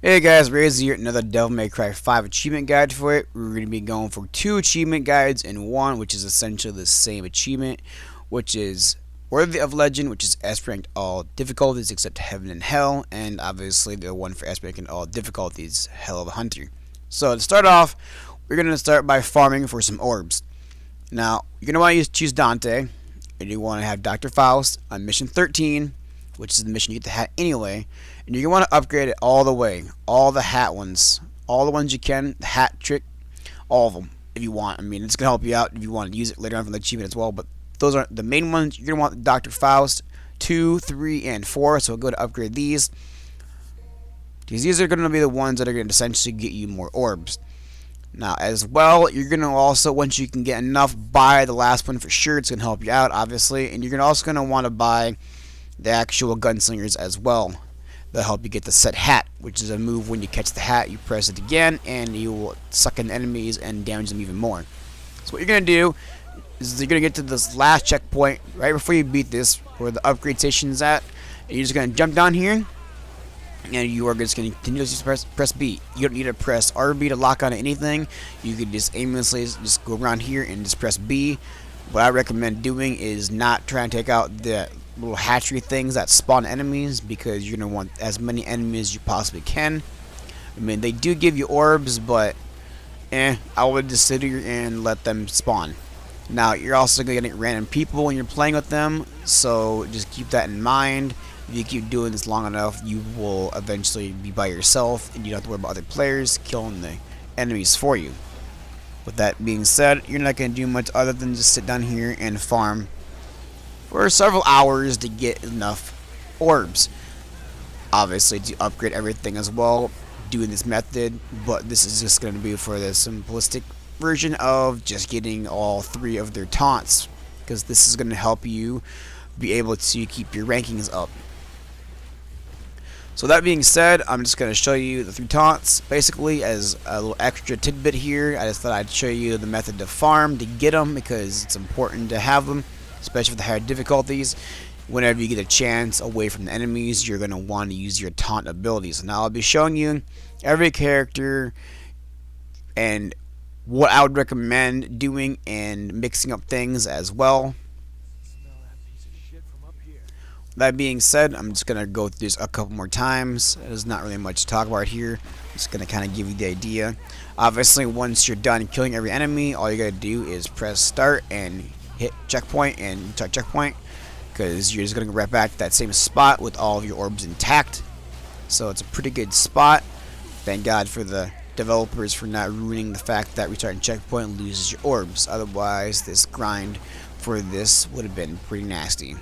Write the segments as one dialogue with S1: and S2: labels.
S1: Hey guys, Raze here, another Devil May Cry 5 achievement guide for it. We're going to be going for two achievement guides in one, which is essentially the same achievement, which is Worthy of Legend, which is S ranked all difficulties except Heaven and Hell, and obviously the one for S ranked in all difficulties, Hell of a Hunter. So to start off, we're going to start by farming for some orbs. Now, you're going to want to choose Dante, and you want to have Dr. Faust on mission 13, which is the mission you get the hat anyway, and you're going to want to upgrade it all the way, all the hat ones, all the ones you can, the hat trick, all of them if you want. I mean, it's going to help you out if you want to use it later on from the achievement as well, but those are the main ones. You're going to want Dr. Faust 2, 3, and 4, so go to upgrade these, because these are going to be the ones that are going to essentially get you more orbs. Now, as well, you're going to also, once you can get enough, buy the last one for sure. It's going to help you out, obviously, and you're also going to want to buy the actual gunslingers as well. They'll help you get the set hat, which is a move when you catch the hat, you press it again, and you will suck in enemies and damage them even more. So what you're going to do is you're going to get to this last checkpoint right before you beat this, where the upgrade station is at, and you're just going to jump down here, and you are just going to continuously press B. You don't need to press RB to lock on anything. You can just aimlessly just go around here and just press B. What I recommend doing is not try and take out the little hatchery things that spawn enemies, because you're going to want as many enemies as you possibly can. I mean, they do give you orbs, but I would just sit here and let them spawn. Now, you're also going to get random people when you're playing with them, so just keep that in mind. If you keep doing this long enough, you will eventually be by yourself, and you don't have to worry about other players killing the enemies for you. With that being said, you're not going to do much other than just sit down here and farm for several hours to get enough orbs. Obviously, to upgrade everything as well, doing this method, but this is just going to be for the simplistic version of just getting all 3 of their taunts, because this is going to help you be able to keep your rankings up. So that being said, I'm just going to show you the 3 taunts basically as a little extra tidbit here. I just thought I'd show you the method to farm to get them, because it's important to have them, especially for the higher difficulties. Whenever you get a chance away from the enemies, you're going to want to use your taunt abilities. Now I'll be showing you every character and what I would recommend doing and mixing up things as well. That being said, I'm just going to go through this a couple more times. There's not really much to talk about here. I'm just going to kind of give you the idea. Obviously, once you're done killing every enemy, all you got to do is press start and hit checkpoint and start checkpoint, because you're just going to go right back to that same spot with all of your orbs intact. So it's a pretty good spot. Thank God for the developers for not ruining the fact that restarting checkpoint loses your orbs. Otherwise, this grind for this would have been pretty nasty.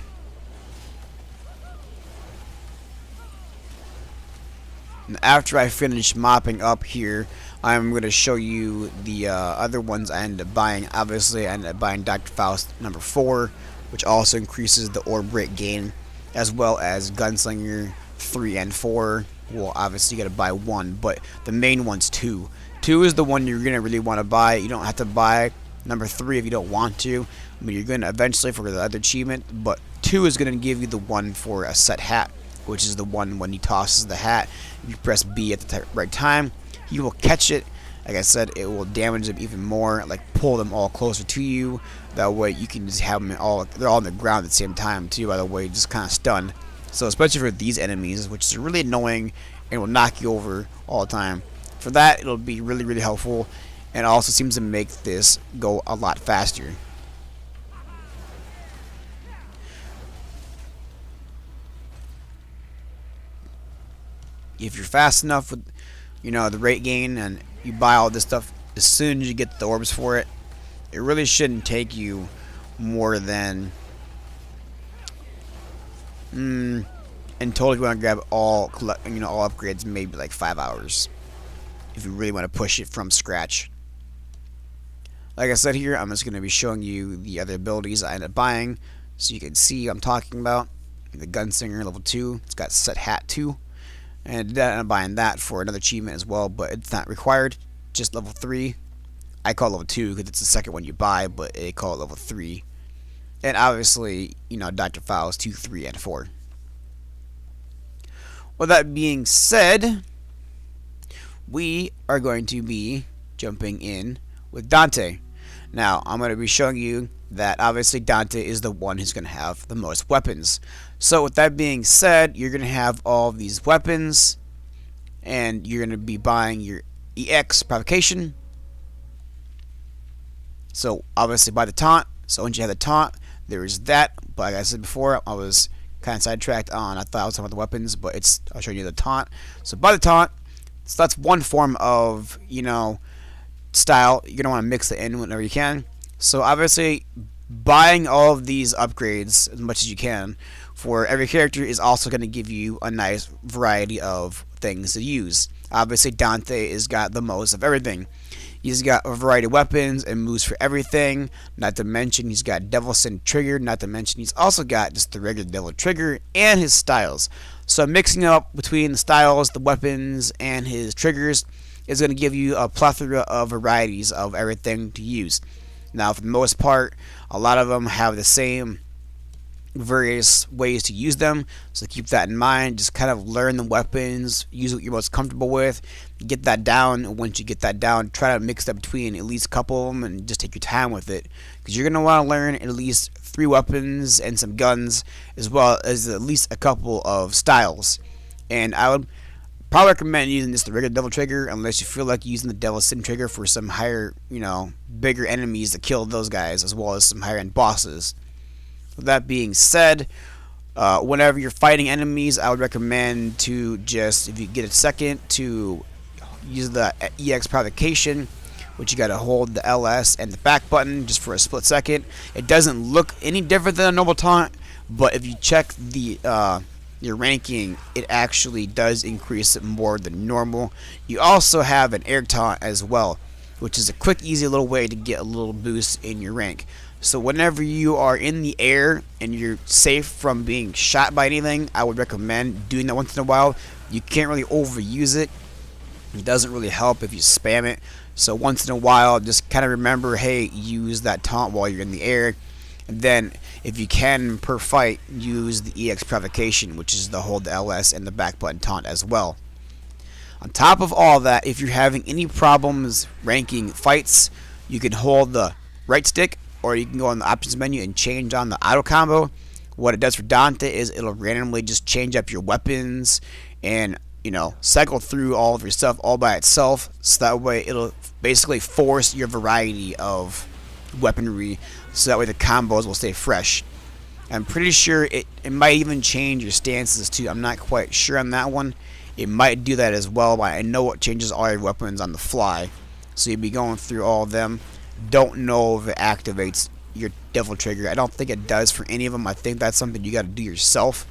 S1: And after I finish mopping up here, I'm going to show you the other ones I ended up buying. Obviously, I ended up buying Dr. Faust number 4, which also increases the orb rate gain, as well as Gunslinger 3 and 4. Well, obviously you got to buy 1, but the main one's 2. 2 is the one you're going to really want to buy. You don't have to buy number 3 if you don't want to. I mean, you're going to eventually for the other achievement, but 2 is going to give you the one for a set hat, which is the one when he tosses the hat. If you press B at the right time, you will catch it. Like I said, it will damage them even more, like pull them all closer to you. That way you can just have them all, they're all on the ground at the same time too, by the way, just kind of stunned. So especially for these enemies, which is really annoying and will knock you over all the time. For that, it'll be really, really helpful, and also seems to make this go a lot faster. If you're fast enough with, the rate gain, and you buy all this stuff as soon as you get the orbs for it, it really shouldn't take you more than in total, if you want to grab all all upgrades, maybe like 5 hours if you really want to push it from scratch. Like I said here, I'm just going to be showing you the other abilities I ended up buying, so you can see what I'm talking about. The Gunslinger level 2, it's got set hat 2. And I'm buying that for another achievement as well, but it's not required. Just level 3. I call it level 2 because it's the second one you buy, but they call it level 3. And obviously, Dr. Faust 2, 3, and 4. With that being said, we are going to be jumping in with Dante. Now, I'm going to be showing you that obviously Dante is the one who's going to have the most weapons. So with that being said, you're going to have all of these weapons, and you're going to be buying your EX Provocation. So obviously buy the taunt. So once you have the taunt, there is that. But like I said before, I was kind of sidetracked on, I thought I was talking about the weapons, but I'll show you the taunt. So buy the taunt. So that's one form of, style. You're going to want to mix it in whenever you can. So obviously buying all of these upgrades as much as you can for every character is also going to give you a nice variety of things to use. Obviously Dante has got the most of everything. He's got a variety of weapons and moves for everything. Not to mention he's got Devil Sin Trigger. Not to mention he's also got just the regular Devil Trigger and his styles. So mixing up between the styles, the weapons, and his triggers is going to give you a plethora of varieties of everything to use. Now, for the most part, a lot of them have the same various ways to use them, so keep that in mind. Just kind of learn the weapons, use what you're most comfortable with, get that down, and once you get that down, try to mix that between at least a couple of them and just take your time with it, because you're going to want to learn at least 3 weapons and some guns, as well as at least a couple of styles. And I would probably recommend using just the regular Devil Trigger, unless you feel like using the Devil Sin Trigger for some higher, bigger enemies to kill those guys, as well as some higher end bosses. With that being said, whenever you're fighting enemies, I would recommend to just, if you get a second, to use the EX Provocation, which you gotta hold the LS and the back button just for a split second. It doesn't look any different than a normal taunt, but if you check the your ranking, it actually does increase it more than normal. You also have an air taunt as well, which is a quick, easy little way to get a little boost in your rank. So whenever you are in the air and you're safe from being shot by anything, I would recommend doing that once in a while. You can't really overuse it. It doesn't really help if you spam it. So once in a while, just kind of remember, hey, use that taunt while you're in the air. And then, if you can, per fight, use the EX Provocation, which is the hold the LS and the back button taunt as well. On top of all that, if you're having any problems ranking fights, you can hold the right stick, or you can go on the options menu and change on the auto combo. What it does for Dante is it'll randomly just change up your weapons and, cycle through all of your stuff all by itself, so that way it'll basically force your variety of weaponry, so that way the combos will stay fresh. I'm pretty sure it might even change your stances too. I'm not quite sure on that one. It might do that as well, but I know it changes all your weapons on the fly, so you'll be going through all of them. Don't know if it activates your Devil Trigger. I don't think it does for any of them. I think that's something you got to do yourself,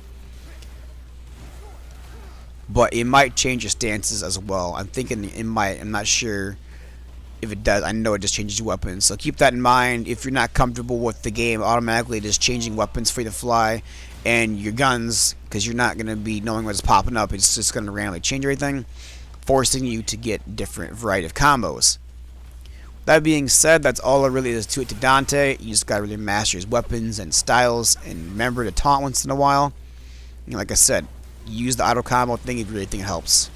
S1: but it might change your stances as well. I'm thinking it might. I'm not sure if it does. I know it just changes your weapons, so keep that in mind. If you're not comfortable with the game automatically just changing weapons for you to fly and your guns, because you're not going to be knowing what's popping up, it's just going to randomly change everything, forcing you to get different variety of combos. That being said, that's all there really is to it to Dante. You just gotta really master his weapons and styles, and remember to taunt once in a while. Like I said, use the auto combo thing if you really think it helps.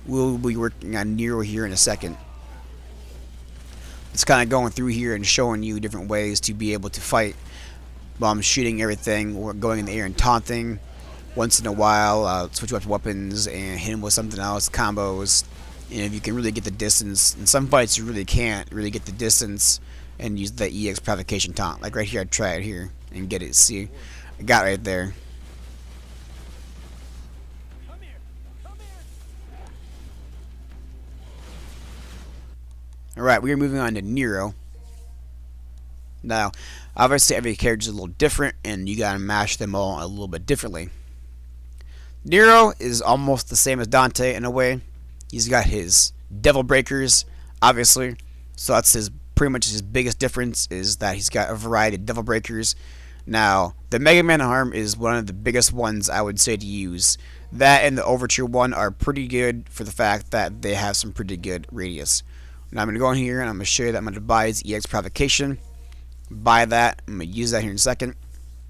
S1: We'll be working on Nero here in a second. It's kind of going through here and showing you different ways to be able to fight while I'm shooting everything or going in the air and taunting. Once in a while, switch up weapons and hit him with something else, combos. And if you can really get the distance, in some fights you really can't really get the distance and use that EX Provocation taunt. Like right here, I try it here and get it. See, I got right there. Alright, we are moving on to Nero. Now, obviously every character is a little different, and you gotta mash them all a little bit differently. Nero is almost the same as Dante in a way. He's got his Devil Breakers, obviously, so that's pretty much his biggest difference, is that he's got a variety of Devil Breakers. Now, the Mega Man arm is one of the biggest ones I would say to use. That and the Overture one are pretty good for the fact that they have some pretty good radius. Now I'm going to go in here and I'm going to show you that I'm going to buy his EX Provocation. Buy that. I'm going to use that here in a second.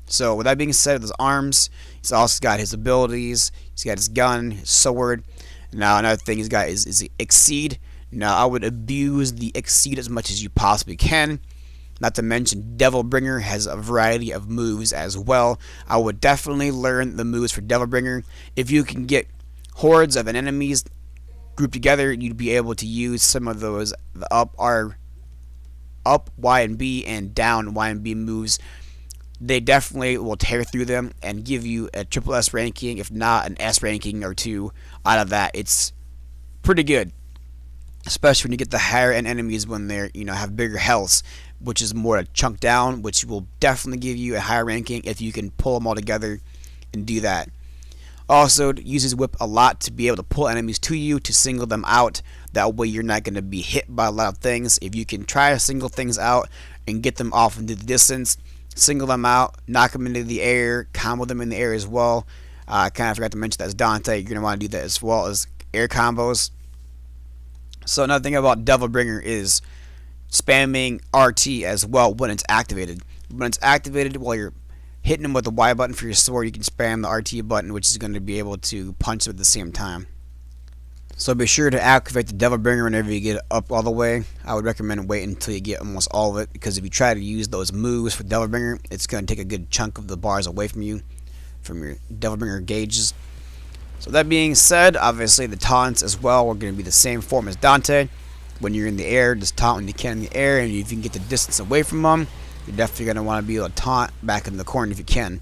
S1: So with that being said, with his arms, he's also got his abilities. He's got his gun, his sword. Now another thing he's got is Exceed. Now I would abuse the Exceed as much as you possibly can. Not to mention Devilbringer has a variety of moves as well. I would definitely learn the moves for Devilbringer. If you can get hordes of enemies grouped together, you'd be able to use some of those the up Y and B and down Y and B moves. They definitely will tear through them and give you a triple S ranking, if not an S ranking or two out of that. It's pretty good, especially when you get the higher end enemies when they're have bigger healths, which is more a chunk down, which will definitely give you a higher ranking if you can pull them all together and do that. Also, uses whip a lot to be able to pull enemies to you, to single them out. That way you're not going to be hit by a lot of things. If you can try to single things out and get them off into the distance, single them out, knock them into the air, combo them in the air as well. I kind of forgot to mention that's Dante. You're going to want to do that as well as air combos. So another thing about Devilbringer is spamming RT as well when it's activated. When it's activated while you're hitting them with the Y button for your sword, you can spam the RT button, which is going to be able to punch them at the same time. So be sure to activate the Devilbringer whenever you get it up all the way. I would recommend waiting until you get almost all of it, because if you try to use those moves for Devilbringer, it's going to take a good chunk of the bars away from you, from your Devilbringer gauges. So that being said, obviously the taunts as well are going to be the same form as Dante. When you're in the air, just taunt when you can in the air, and if you can get the distance away from them, you're definitely going to want to be able to taunt back in the corner if you can,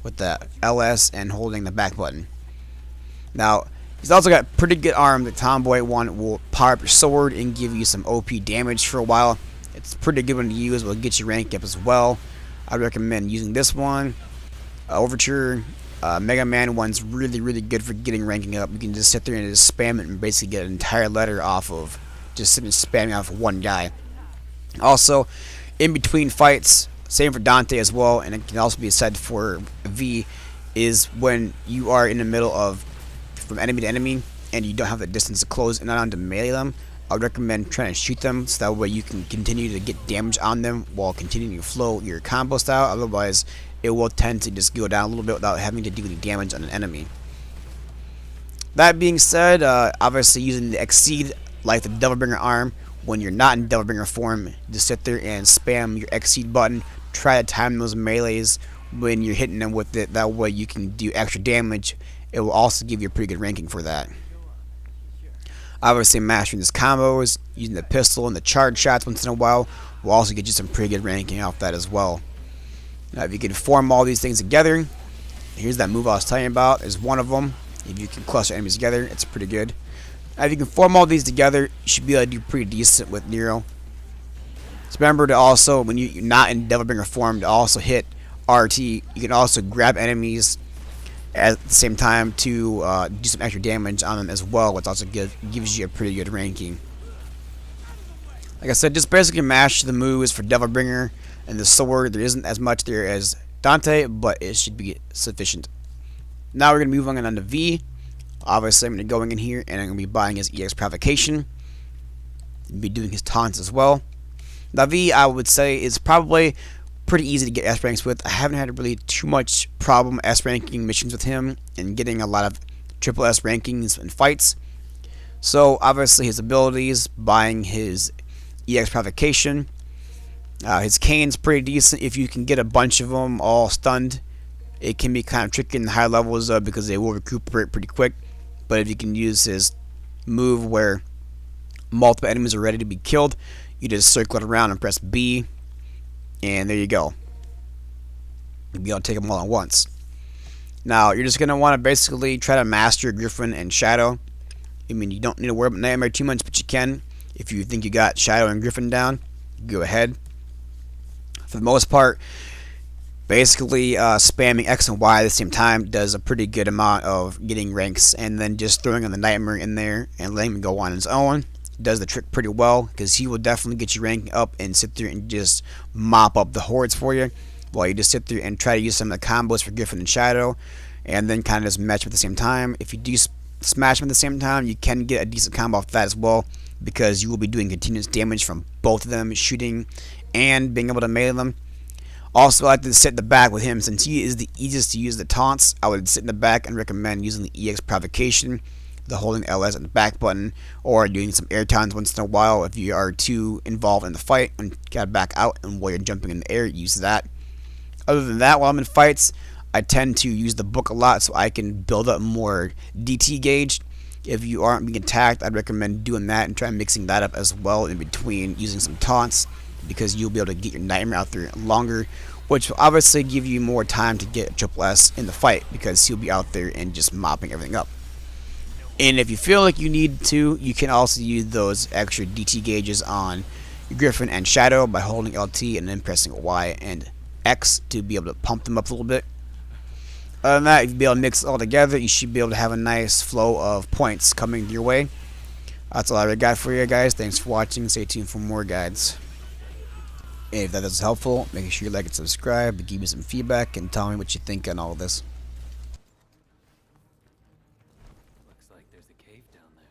S1: with the LS and holding the back button. Now, he's also got pretty good arm. The Tomboy one will power up your sword and give you some OP damage for a while. It's a pretty good one to use. Will get your rank up as well. I recommend using this one. Overture, Mega Man one's really good for getting ranking up. You can just sit there and just spam it and basically get an entire letter off of just sitting spamming off of one guy. Also, in between fights, same for Dante as well, and it can also be said for V, is when you are in the middle of from enemy to enemy and you don't have the distance to close and not on to melee them, I would recommend trying to shoot them, so that way you can continue to get damage on them while continuing to flow your combo style. Otherwise, it will tend to just go down a little bit without having to do any damage on an enemy. That being said, obviously using the Exceed, like the Devilbringer arm, when you're not in Devilbringer form, just sit there and spam your Exceed button. Try to time those melees when you're hitting them with it. That way you can do extra damage. It will also give you a pretty good ranking for that. Obviously, mastering his combos, using the pistol and the charge shots once in a while will also get you some pretty good ranking off that as well. Now, if you can form all these things together, here's that move I was telling you about. There's one of them. If you can cluster enemies together, it's pretty good. Now, if you can form all these together, you should be able to do pretty decent with Nero. So remember to also, when you're not in Devilbringer form, to also hit RT. You can also grab enemies at the same time to do some extra damage on them as well, which also gives you a pretty good ranking. Like I said, just basically mash the moves for Devilbringer and the sword. There isn't as much there as Dante, but it should be sufficient. Now we're going to move on to V. Obviously, I'm going to go in here and I'm going to be buying his EX Provocation. Be doing his taunts as well. Now V, I would say, is probably pretty easy to get S ranks with. I haven't had really too much problem S ranking missions with him and getting a lot of triple S rankings in fights. So obviously his abilities, buying his EX Provocation. His Cane's pretty decent if you can get a bunch of them all stunned. It can be kind of tricky in the higher levels because they will recuperate pretty quick. But if you can use his move where multiple enemies are ready to be killed, you just circle it around and press B, and there you go. You'll be able to take them all at once. Now, you're just going to want to basically try to master Griffin and Shadow. I mean, you don't need to worry about Nightmare too much, but you can. If you think you got Shadow and Griffin down, go ahead. For the most part, basically spamming X and Y at the same time does a pretty good amount of getting ranks, and then just throwing on the Nightmare in there and letting him go on his own does the trick pretty well, because he will definitely get you ranking up and sit there and just mop up the hordes for you, while you just sit there and try to use some of the combos for Griffin and Shadow, and then kind of just match them at the same time. If you do smash them at the same time, you can get a decent combo off that as well, because you will be doing continuous damage from both of them, shooting and being able to melee them. Also, I like to sit in the back with him, since he is the easiest to use the taunts. I would sit in the back and recommend using the EX Provocation. the holding LS and the back button, or doing some air taunts once in a while if you are too involved in the fight and gotta back out, and while you're jumping in the air, use that. Other than that, while I'm in fights, I tend to use the book a lot so I can build up more DT gauge. If you aren't being attacked, I'd recommend doing that and try mixing that up as well in between using some taunts, because you'll be able to get your nightmare out there longer, which will obviously give you more time to get a triple S in the fight, because he'll be out there and just mopping everything up. And if you feel like you need to, you can also use those extra DT gauges on Griffin and Shadow by holding LT and then pressing Y and X to be able to pump them up a little bit. Other than that, if you be able to mix it all together, you should be able to have a nice flow of points coming your way. That's all I got for you guys. Thanks for watching. Stay tuned for more guides. And if that is helpful, make sure you like and subscribe, give me some feedback, and tell me what you think on all of this.
S2: Looks like there's a cave down there.